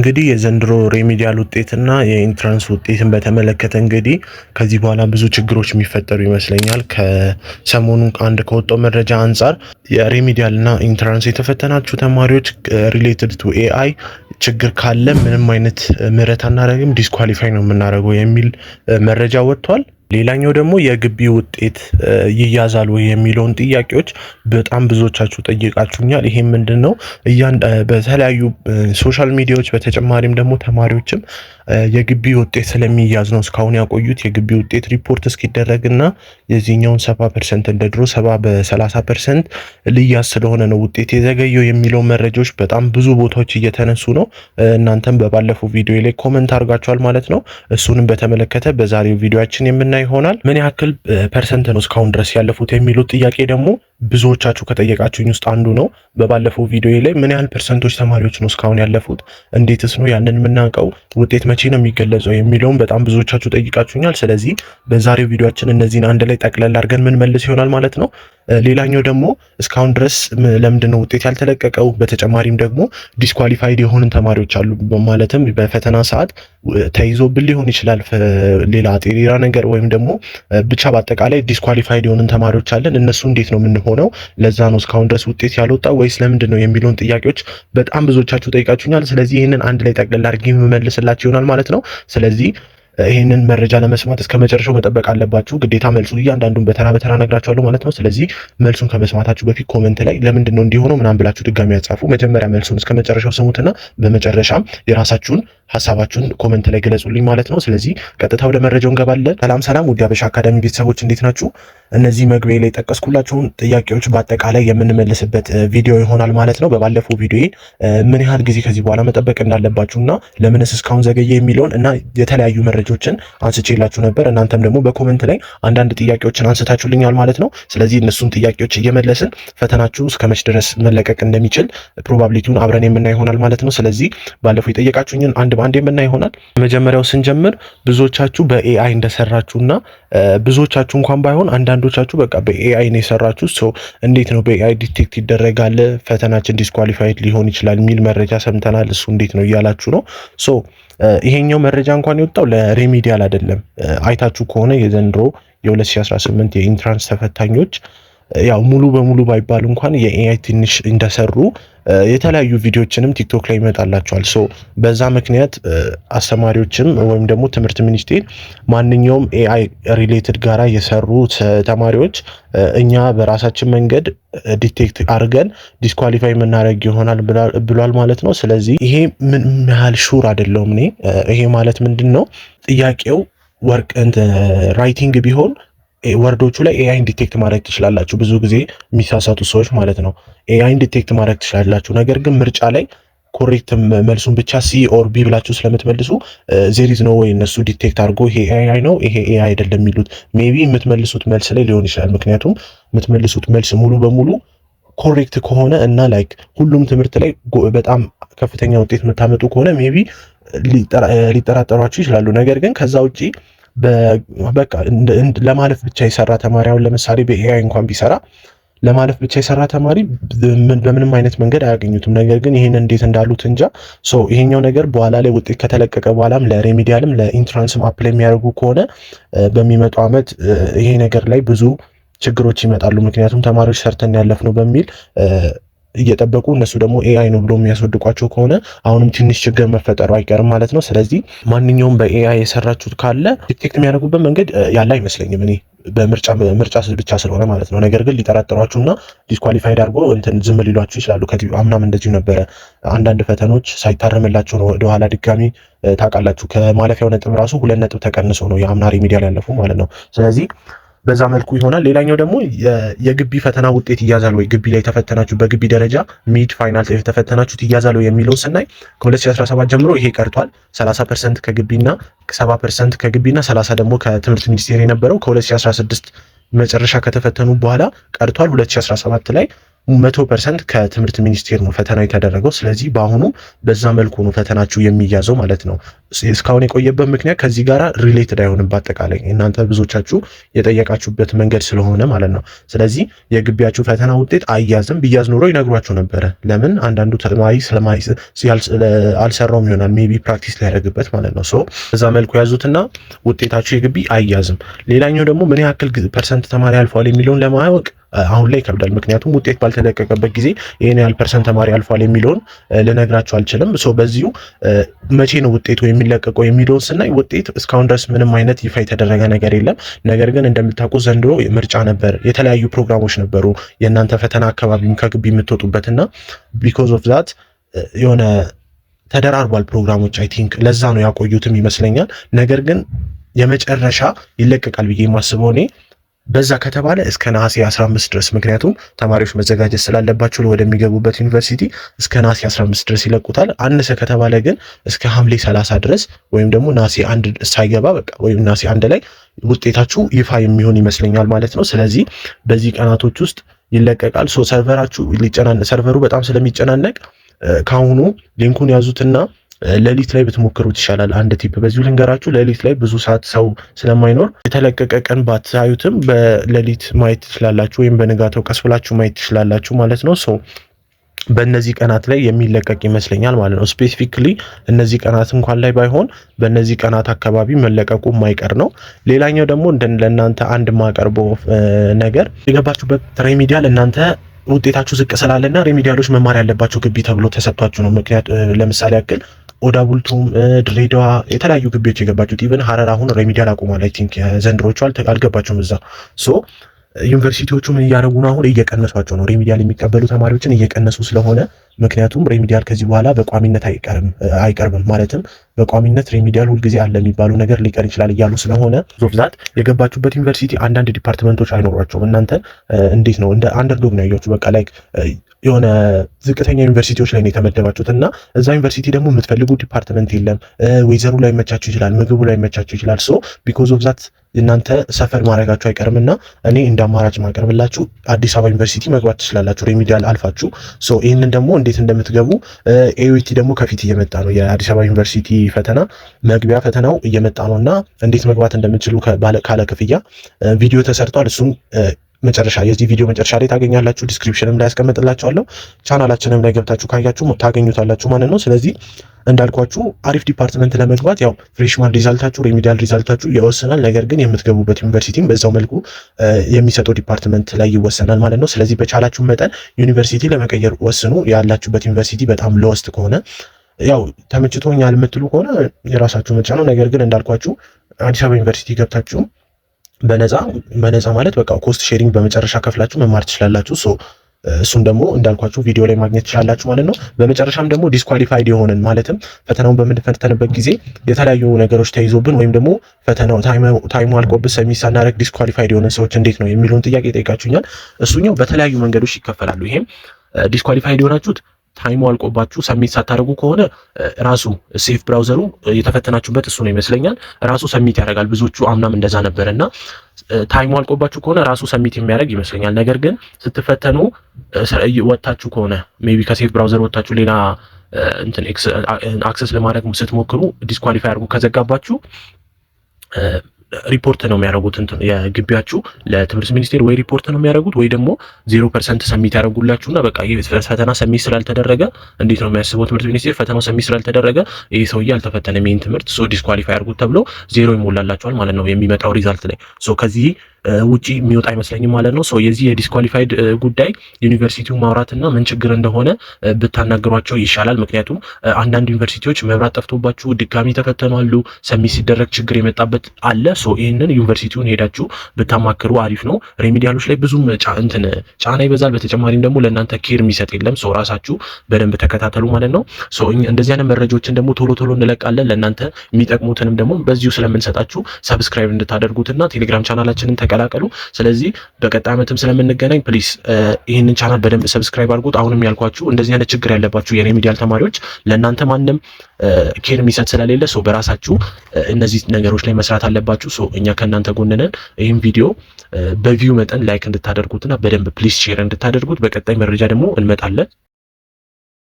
እንግዲህ የዘንድሮ ሬሚዲያል ውጤትና የኢንትራንስ ውጤትን በተመለከተ እንግዲህ ከዚህ በኋላ ብዙ ችግሮች የሚፈጠሩ ይመስለኛል። ከሰሞኑ አንድ ከወጣው መረጃ አንጻር የሬሚዲያልና ኢንትራንስ የተፈተናችሁ ተማሪዎች ሪሌትድ ቱ ኤአይ ችግር ካለ ምንም አይነት ምህረት አናደርግም፣ ዲስኳሊፋይ ነው የምናደርገው የሚል መረጃ ወጥቷል። ሌላኛው ደግሞ የግቢ ውጤት ይያዛል ወይ የሚለውን ጥያቄዎች በጣም ብዙዎቻችሁ ጠይቃችሁኛል። ይሄ ምንድን ነው በተለያዩ ሶሻል ሚዲያዎች በተጨማሪም ደግሞ ተማሪዎችም የግቢ ውጤት ስለሚያዝ ነው እስካሁን ያቆዩት። የግቢ ውጤት ሪፖርት እስኪደረግና የዚህኛውን 70% እንደ ድሮ 70 በ30% ልያዝ ስለሆነ ነው ውጤት የዘገየው የሚለው መረጃዎች በጣም ብዙ ቦታዎች እየተነሱ ነው። እናንተም በባለፈው ቪዲዮ ላይ ኮመንት አድርጋችኋል ማለት ነው። እሱንም በተመለከተ በዛሬው ቪዲዮአችን የምናይ ይሆናል። ምን ያክል ፐርሰንት ነው እስካሁን ድረስ ያለፉት የሚሉት ጥያቄ ደግሞ ብዙዎቻችሁ ከጠየቃችሁኝ ውስጥ አንዱ ነው። በባለፈው ቪዲዮ ላይ ምን ያህል ፐርሰንቶች ተማሪዎች ነው እስካሁን ያለፉት፣ እንዴትስ ነው ያንን የምናውቀው፣ ውጤት መቼ ነው የሚገለጸው የሚለውን በጣም ብዙዎቻችሁ ጠይቃችሁኛል። ስለዚህ በዛሬው ቪዲዮአችን እነዚህን አንድ ላይ ጠቅለል አድርገን ምን መልስ ይሆናል ማለት ነው። ሌላኛው ደግሞ እስካሁን ድረስ ለምንድን ነው ውጤት ያልተለቀቀው፣ በተጨማሪም ደግሞ ዲስኳሊፋይድ የሆኑን ተማሪዎች አሉ። ማለትም በፈተና ሰዓት ተይዞብን ሊሆን ይችላል ሌላ ነገር ወይም ደግሞ ብቻ በአጠቃላይ ዲስኳሊፋይድ የሆኑን ተማሪዎች አለን። እነሱ እንዴት ነው የምንሆነው፣ ለዛ ነው እስካሁን ድረስ ውጤት ያልወጣው ወይስ ለምንድን ነው የሚለውን ጥያቄዎች በጣም ብዙዎቻችሁ ጠይቃችሁኛል። ስለዚህ ይህንን አንድ ላይ ጠቅለል አድርጌ የምመልስላችሁ ይሆናል ማለት ነው። ስለዚህ ይህንን መረጃ ለመስማት እስከ መጨረሻው መጠበቅ አለባችሁ። ግዴታ መልሱ እያንዳንዱን በተራ በተራ ነግራችኋለሁ ማለት ነው። ስለዚህ መልሱን ከመስማታችሁ በፊት ኮመንት ላይ ለምንድን ነው እንዲሆነው ምናምን ብላችሁ ድጋሚ ያጻፉ። መጀመሪያ መልሱን እስከ መጨረሻው ስሙትና በመጨረሻም የራሳችሁን ሀሳባችሁን ኮመንት ላይ ገለጹልኝ ማለት ነው። ስለዚህ ቀጥታ ወደ መረጃው እንገባለን። ሰላም ውድ የሀበሻ አካዳሚ ቤተሰቦች እንዴት ናችሁ? እነዚህ መግቢያ ላይ ጠቀስኩላችሁን ጥያቄዎች በአጠቃላይ የምንመልስበት ቪዲዮ ይሆናል ማለት ነው። በባለፈው ቪዲዮ ምን ያህል ጊዜ ከዚህ በኋላ መጠበቅ እንዳለባችሁና ለምንስ እስካሁን ዘገየ የሚለውን እና የተለያዩ መረጃዎችን አንስቼላችሁ ነበር። እናንተም ደግሞ በኮመንት ላይ አንዳንድ ጥያቄዎችን አንስታችሁልኛል ማለት ነው። ስለዚህ እነሱን ጥያቄዎች እየመለስን ፈተናችሁ እስከ መች ድረስ መለቀቅ እንደሚችል ፕሮባቢሊቲውን አብረን የምናይ ይሆናል ማለት ነው። ስለዚህ ባለፈው የጠየቃችሁኝን አንድ በአንድ የምናይ ይሆናል። መጀመሪያው ስንጀምር ብዙዎቻችሁ በኤአይ እንደሰራችሁና ብዙዎቻችሁ እንኳን ባይሆን አንዳንዶቻችሁ በቃ በኤአይ ነው የሰራችሁ። እንዴት ነው በኤአይ ዲቴክት ይደረጋል፣ ፈተናችን ዲስኳሊፋይድ ሊሆን ይችላል የሚል መረጃ ሰምተናል። እሱ እንዴት ነው እያላችሁ ነው። ይሄኛው መረጃ እንኳን የወጣው ለሬሚዲያል አይደለም። አይታችሁ ከሆነ የዘንድሮ የ2018 የኢንትራንስ ተፈታኞች ያው ሙሉ በሙሉ ባይባል እንኳን የኤአይ ትንሽ እንደሰሩ የተለያዩ ቪዲዮዎችንም ቲክቶክ ላይ ይመጣላቸዋል። በዛ ምክንያት አስተማሪዎችም ወይም ደግሞ ትምህርት ሚኒስቴር ማንኛውም ኤአይ ሪሌትድ ጋራ የሰሩ ተማሪዎች እኛ በራሳችን መንገድ ዲቴክት አድርገን ዲስኳሊፋይ የምናደርግ ይሆናል ብሏል ማለት ነው። ስለዚህ ይሄ ምን ያህል ሹር አይደለሁም እኔ። ይሄ ማለት ምንድን ነው ጥያቄው ወርቅ ራይቲንግ ቢሆን ወርዶቹ ላይ ኤአይን ዲቴክት ማድረግ ትችላላችሁ። ብዙ ጊዜ የሚሳሳቱ ሰዎች ማለት ነው ኤአይን ዲቴክት ማድረግ ትችላላችሁ። ነገር ግን ምርጫ ላይ ኮሬክት መልሱን ብቻ ሲ ኦር ቢ ብላችሁ ስለምትመልሱ ዜሪዝ ነው ወይ እነሱ ዲቴክት አድርጎ ይሄ ኤአይ ነው ይሄ ኤአይ አይደለም የሚሉት ሜቢ የምትመልሱት መልስ ላይ ሊሆን ይችላል። ምክንያቱም የምትመልሱት መልስ ሙሉ በሙሉ ኮሬክት ከሆነ እና ላይክ ሁሉም ትምህርት ላይ በጣም ከፍተኛ ውጤት የምታመጡ ከሆነ ሜቢ ሊጠራጠሯችሁ ይችላሉ። ነገር ግን ከዛ ውጪ በቃ ለማለፍ ብቻ የሰራ ተማሪ አሁን ለምሳሌ በኤአይ እንኳን ቢሰራ ለማለፍ ብቻ የሰራ ተማሪ በምንም አይነት መንገድ አያገኙትም። ነገር ግን ይሄን እንዴት እንዳሉት እንጃ። ይሄኛው ነገር በኋላ ላይ ውጤት ከተለቀቀ በኋላም ለሬሚዲያልም ለኢንትራንስም አፕላይ የሚያደርጉ ከሆነ በሚመጣው ዓመት ይሄ ነገር ላይ ብዙ ችግሮች ይመጣሉ። ምክንያቱም ተማሪዎች ሰርተን ያለፍነው በሚል እየጠበቁ እነሱ ደግሞ ኤአይ ነው ብሎ የሚያስወድቋቸው ከሆነ አሁንም ትንሽ ችግር መፈጠሩ አይቀርም ማለት ነው። ስለዚህ ማንኛውም በኤአይ የሰራችሁት ካለ ዲቴክት የሚያደርጉበት መንገድ ያለ አይመስለኝም እኔ በምርጫ ብቻ ስለሆነ ማለት ነው። ነገር ግን ሊጠራጠሯችሁና ዲስኳሊፋይድ አድርጎ ዝም ሊሏችሁ ይችላሉ። ከዚህ አምናም እንደዚሁ ነበረ። አንዳንድ ፈተኖች ሳይታረምላቸው ነው ወደኋላ ድጋሚ ታውቃላችሁ፣ ከማለፊያው ነጥብ ራሱ 2 ነጥብ ተቀንሶ ነው የአምና ሪሚዲያል ያለፉ ማለት ነው። ስለዚህ በዛ መልኩ ይሆናል። ሌላኛው ደግሞ የግቢ ፈተና ውጤት ይያዛል ወይ፣ ግቢ ላይ ተፈተናችሁ በግቢ ደረጃ ሚድ ፋይናል የተፈተናችሁት ይያዛል ወይ የሚለው ስናይ ከ2017 ጀምሮ ይሄ ቀርቷል። 30% ከግቢና 70% ከግቢና 30 ደግሞ ከትምህርት ሚኒስቴር የነበረው ከ2016 መጨረሻ ከተፈተኑ በኋላ ቀርቷል። 2017 ላይ 100% ከትምህርት ሚኒስቴር ነው ፈተናው የተደረገው። ስለዚህ በአሁኑ በዛ መልኩ ነው ፈተናችሁ የሚያዘው ማለት ነው። እስካሁን የቆየበት ምክንያት ከዚህ ጋር ሪሌትድ አይሆንም። በአጠቃላይ እናንተ ብዙዎቻችሁ የጠየቃችሁበት መንገድ ስለሆነ ማለት ነው። ስለዚህ የግቢያችሁ ፈተና ውጤት አያዝም። ቢያዝ ኖሮ ይነግሯችሁ ነበረ። ለምን አንዳንዱ ተማሪ አልሰራውም ይሆናል ሜቢ ፕራክቲስ ሊያደርግበት ማለት ነው። በዛ መልኩ ያዙትና ውጤታችሁ የግቢ አያዝም። ሌላኛው ደግሞ ምን ያክል ፐርሰንት ተማሪ አልፏል የሚለውን ለማወቅ አሁን ላይ ይከብዳል። ምክንያቱም ውጤት ባልተለቀቀበት ጊዜ ይሄን ያህል ፐርሰንት ተማሪ አልፏል የሚለውን ልነግራችሁ አልችልም። በዚሁ መቼ ነው ውጤቱ የሚለቀቀው የሚለውን ስናይ ውጤት እስካሁን ድረስ ምንም አይነት ይፋ የተደረገ ነገር የለም። ነገር ግን እንደምታውቁት ዘንድሮ ምርጫ ነበር፣ የተለያዩ ፕሮግራሞች ነበሩ የእናንተ ፈተና አካባቢም ከግቢ የምትወጡበትና ቢኮዝ ኦፍ ዛት የሆነ ተደራርቧል ፕሮግራሞች። አይ ቲንክ ለዛ ነው ያቆዩትም ይመስለኛል። ነገር ግን የመጨረሻ ይለቀቃል ብዬ የማስበው እኔ በዛ ከተባለ እስከ ነሐሴ 15 ድረስ፣ ምክንያቱም ተማሪዎች መዘጋጀት ስላለባቸው ወደሚገቡበት ዩኒቨርሲቲ እስከ ነሐሴ 15 ድረስ ይለቁታል። አነሰ ከተባለ ግን እስከ ሐምሌ 30 ድረስ ወይም ደግሞ ነሐሴ 1 ሳይገባ በቃ ወይም ነሐሴ 1 ላይ ውጤታችሁ ይፋ የሚሆን ይመስለኛል ማለት ነው። ስለዚህ በዚህ ቀናቶች ውስጥ ይለቀቃል። ሰርቨራችሁ ሰርቨሩ በጣም ስለሚጨናነቅ ከአሁኑ ሊንኩን ያዙትና ሌሊት ላይ ብትሞክሩት ይሻላል። አንድ ቲፕ በዚሁ ልንገራችሁ። ሌሊት ላይ ብዙ ሰዓት ሰው ስለማይኖር የተለቀቀ ቀን ባታዩትም በሌሊት ማየት ትችላላችሁ፣ ወይም በንጋታው ቀስ ብላችሁ ማየት ትችላላችሁ ማለት ነው። በእነዚህ ቀናት ላይ የሚለቀቅ ይመስለኛል ማለት ነው። ስፔሲፊክሊ እነዚህ ቀናት እንኳን ላይ ባይሆን በእነዚህ ቀናት አካባቢ መለቀቁ የማይቀር ነው። ሌላኛው ደግሞ ለእናንተ አንድ ማቀርበው ነገር የገባችሁበት ሬሚዲያል እናንተ ውጤታችሁ ዝቅ ስላለና ሬሚዲያሎች መማር ያለባቸው ግቢ ተብሎ ተሰጥቷችሁ ነው። ምክንያት ለምሳሌ ያክል ኦዳ ቡልቱም፣ ድሬዳዋ የተለያዩ ግቢዎች የገባችሁት ኢቨን ሀረር አሁን ሬሚዲያል አቁሟል። አይ ቲንክ ዘንድሮቹ አልገባችሁም እዛ። ዩኒቨርሲቲዎቹ ምን እያደረጉ ነው? አሁን እየቀነሷቸው ነው። ሬሚዲያል የሚቀበሉ ተማሪዎችን እየቀነሱ ስለሆነ ምክንያቱም ሬሚዲያል ከዚህ በኋላ በቋሚነት አይቀርብም። ማለትም በቋሚነት ሬሚዲያል ሁልጊዜ አለ የሚባሉ ነገር ሊቀር ይችላል እያሉ ስለሆነ ዞብዛት የገባችሁበት ዩኒቨርሲቲ አንዳንድ ዲፓርትመንቶች አይኖሯቸውም። እናንተ እንዴት ነው እንደ አንደርዶግ ነው ያያችሁ። በቃ ላይክ የሆነ ዝቅተኛ ዩኒቨርሲቲዎች ላይ ነው የተመደባችሁት እና እዛ ዩኒቨርሲቲ ደግሞ የምትፈልጉ ዲፓርትመንት የለም። ወይዘሩ ላይ መቻችሁ ይችላል፣ ምግቡ ላይ መቻችሁ ይችላል። ቢኮዝ ኦፍ ዛት እናንተ ሰፈር ማድረጋችሁ አይቀርምና እኔ እንደ አማራጭ ማቀርብላችሁ አዲስ አበባ ዩኒቨርሲቲ መግባት ትችላላችሁ፣ ሬሚዲያል አልፋችሁ። ይህንን ደግሞ እንዴት እንደምትገቡ ኤዩቲ ደግሞ ከፊት እየመጣ ነው። የአዲስ አበባ ዩኒቨርሲቲ ፈተና መግቢያ ፈተናው እየመጣ ነው እና እንዴት መግባት እንደምትችሉ ካለ ክፍያ ቪዲዮ ተሰርቷል። እሱም የዚህ ቪዲዮ መጨረሻ ላይ ታገኛላችሁ። ዲስክሪፕሽንም ላይ ያስቀምጥላችኋለሁ። ቻናላችንም ላይ ገብታችሁ ካያችሁ ታገኙታላችሁ ማለት ነው። ስለዚህ እንዳልኳችሁ አሪፍ ዲፓርትመንት ለመግባት ያው ፍሬሽማን ሪዛልታችሁ ሬሚዲያል ሪዛልታችሁ ይወሰናል። ነገር ግን የምትገቡበት ዩኒቨርሲቲም በዛው መልኩ የሚሰጠው ዲፓርትመንት ላይ ይወሰናል ማለት ነው። ስለዚህ በቻላችሁ መጠን ዩኒቨርሲቲ ለመቀየር ወስኑ። ያላችሁበት ዩኒቨርሲቲ በጣም ሎስት ከሆነ ያው ተመችቶኛል የምትሉ ከሆነ የራሳችሁ ምርጫ ነው። ነገር ግን እንዳልኳችሁ አዲስ አበባ ዩኒቨርሲቲ ገብታችሁ በነፃ ማለት በቃ ኮስት ሼሪንግ በመጨረሻ ከፍላችሁ መማር ትችላላችሁ። እሱን ደግሞ እንዳልኳችሁ ቪዲዮ ላይ ማግኘት ትችላላችሁ ማለት ነው። በመጨረሻም ደግሞ ዲስኳሊፋይድ የሆነን ማለትም ፈተናውን በምንፈተንበት ጊዜ የተለያዩ ነገሮች ተይዞብን ወይም ደግሞ ፈተናው ታይሙ አልቆብን ሰሚት ሳናደርግ ዲስኳሊፋይድ የሆነን ሰዎች እንዴት ነው የሚለውን ጥያቄ ጠይቃችሁኛል። እሱኛው በተለያዩ መንገዶች ይከፈላሉ። ይሄም ዲስኳሊፋይድ የሆናችሁት ታይሙ አልቆባችሁ ሰሚት ሳታደርጉ ከሆነ ራሱ ሴፍ ብራውዘሩ የተፈተናችሁበት እሱ ነው ይመስለኛል ራሱ ሰሚት ያደርጋል። ብዙዎቹ አምናም እንደዛ ነበርና ታይሙ አልቆባችሁ ከሆነ ራሱ ሰሚት የሚያደርግ ይመስለኛል። ነገር ግን ስትፈተኑ ወጣችሁ ከሆነ ሜቢ ከሴፍ ብራውዘር ወጣችሁ ሌላ እንትን አክሰስ ለማድረግ ስትሞክሩ ዲስኳሊፋይ አድርጉ ከዘጋባችሁ ሪፖርት ነው የሚያደርጉት የግቢያችሁ ለትምህርት ሚኒስቴር ወይ ሪፖርት ነው የሚያደርጉት ወይ ደግሞ 0% ሰሚት ያደርጉላችሁና በቃ ይሄ ፈተና ሰሚት ስላልተደረገ እንዴት ነው የሚያስበው ትምህርት ሚኒስቴር ፈተናው ሰሚት ስላልተደረገ ይሄ ሰውዬ አልተፈተነም ይሄን ትምህርት ዲስኳሊፋይ አድርጉት ተብሎ 0 ይሞላላችኋል ማለት ነው የሚመጣው ሪዛልት ላይ ከዚህ ውጪ የሚወጣ አይመስለኝም ማለት ነው። የዚህ የዲስኳሊፋይድ ጉዳይ ዩኒቨርሲቲው ማውራትና ምን ችግር እንደሆነ ብታናገሯቸው ይሻላል። ምክንያቱም አንዳንድ ዩኒቨርሲቲዎች መብራት ጠፍቶባችሁ ድጋሚ ተፈተኗሉ ሰሚት ሲደረግ ችግር የመጣበት አለ። ይህንን ዩኒቨርሲቲውን ሄዳችሁ ብታማክሩ አሪፍ ነው። ሬሚዲያሎች ላይ ብዙም ጫና ይበዛል። በተጨማሪም ደግሞ ለእናንተ ኬር የሚሰጥ የለም። ራሳችሁ በደንብ ተከታተሉ ማለት ነው። እንደዚህ አይነት መረጃዎችን ደግሞ ቶሎ እንለቃለን። ለእናንተ የሚጠቅሙትንም ደግሞ በዚሁ ስለምንሰጣችሁ ሰብስክራይብ እንድታደርጉትና ቴሌግራም ቻናላችንን ተቀላቀሉ። ስለዚህ በቀጣይ ዓመትም ስለምንገናኝ ፕሊስ ይህንን ቻናል በደንብ ሰብስክራይብ አድርጉት። አሁንም ያልኳችሁ እንደዚህ አይነት ችግር ያለባችሁ የሬሚዲያል ተማሪዎች ለእናንተ ማንም ኬር የሚሰጥ ስለሌለ ሰው በራሳችሁ እነዚህ ነገሮች ላይ መስራት አለባችሁ። ሰው እኛ ከእናንተ ጎን ነን። ይህም ቪዲዮ በቪው መጠን ላይክ እንድታደርጉትና በደንብ ፕሊስ ሼር እንድታደርጉት። በቀጣይ መረጃ ደግሞ እንመጣለን።